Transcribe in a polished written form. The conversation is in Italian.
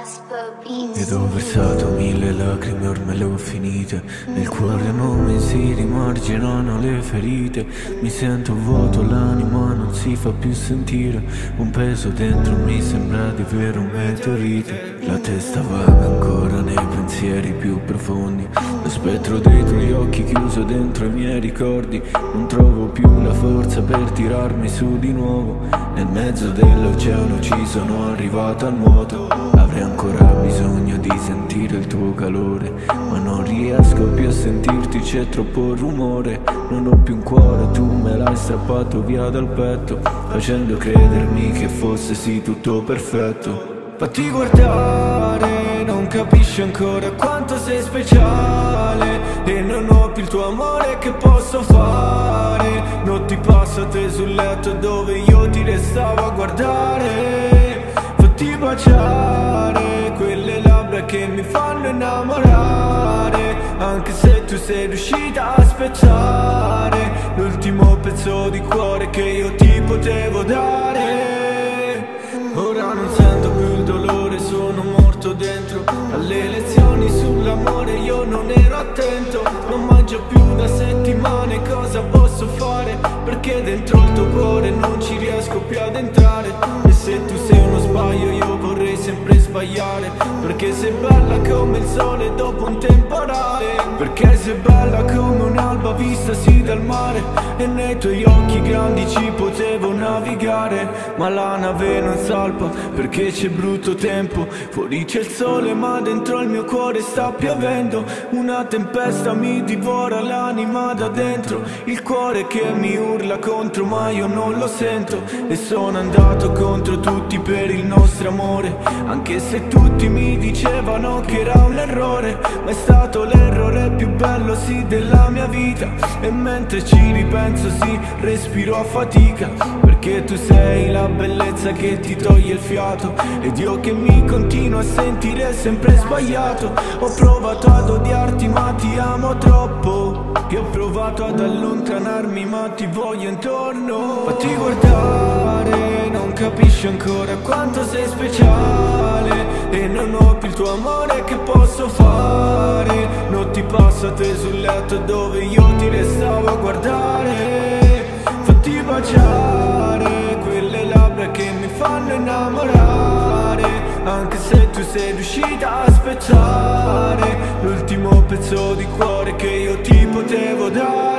Ed ho versato 1000 lacrime, ormai le ho finite. Nel cuore non mi si rimarginano le ferite. Mi sento vuoto, l'anima non si fa più sentire. Un peso dentro mi sembra di avere un meteorite. La testa vaga ancora nei pensieri più profondi. Lo spettro dei tuoi occhi chiuso dentro i miei ricordi. Non trovo più la forza per tirarmi su di nuovo. Nel mezzo dell'oceano ci sono arrivato a nuoto. Avrei ancora bisogno di sentire il tuo calore, ma non riesco più a sentirti, c'è troppo rumore. Non ho più un cuore, tu me l'hai strappato via dal petto, facendo credermi che fosse sì tutto perfetto. Fatti guardare, non capisci ancora quanto sei speciale. E non ho più il tuo amore, che posso fare? Notti passate sul letto dove io ti restavo a guardare. Fatti baciare, quelle labbra che mi fanno innamorare. Anche se tu sei riuscita a spezzare l'ultimo pezzo di cuore che io ti potevo dare. Ora non sento più il dolore, sono morto dentro. Alle lezioni sull'amore io non ero attento. Non mangio più da settimane, cosa posso fare? Perché dentro il tuo cuore non ci riesco più ad entrare. E se tu sei uno sbaglio io vorrei sempre sbagliare. Perché sei bella come il sole dopo un temporale. Perché sei bella come un'alba vista sì dal mare. E nei tuoi occhi grandi ci potevo navigare. Ma la nave non salpa perché c'è brutto tempo. Fuori c'è il sole ma dentro il mio cuore sta piovendo. Una tempesta mi divora l'anima da dentro. Il cuore che mi urla contro ma io non lo sento. E sono andato contro tutti per il nostro amore. Anche se tutti mi dicevano che era un errore. Ma è stato l'errore più bello sì della mia vita. E mentre ci ripenso sì respiro a fatica. Perché tu sei la bellezza che ti toglie il fiato. Ed io che mi continuo a sentire sempre sbagliato. Ho provato ad odiarti ma ti amo troppo. Che ho provato ad allontanarmi ma ti voglio intorno. Fatti guardare, non capisci ancora quanto sei speciale. E non ho più il tuo amore, che posso fare? Notti passate sul letto dove io ti restavo a guardare. Fatti baciare, quelle labbra che mi fanno innamorare. Anche se tu sei riuscita a spezzare l'ultimo pezzo di cuore che io ti potevo dare.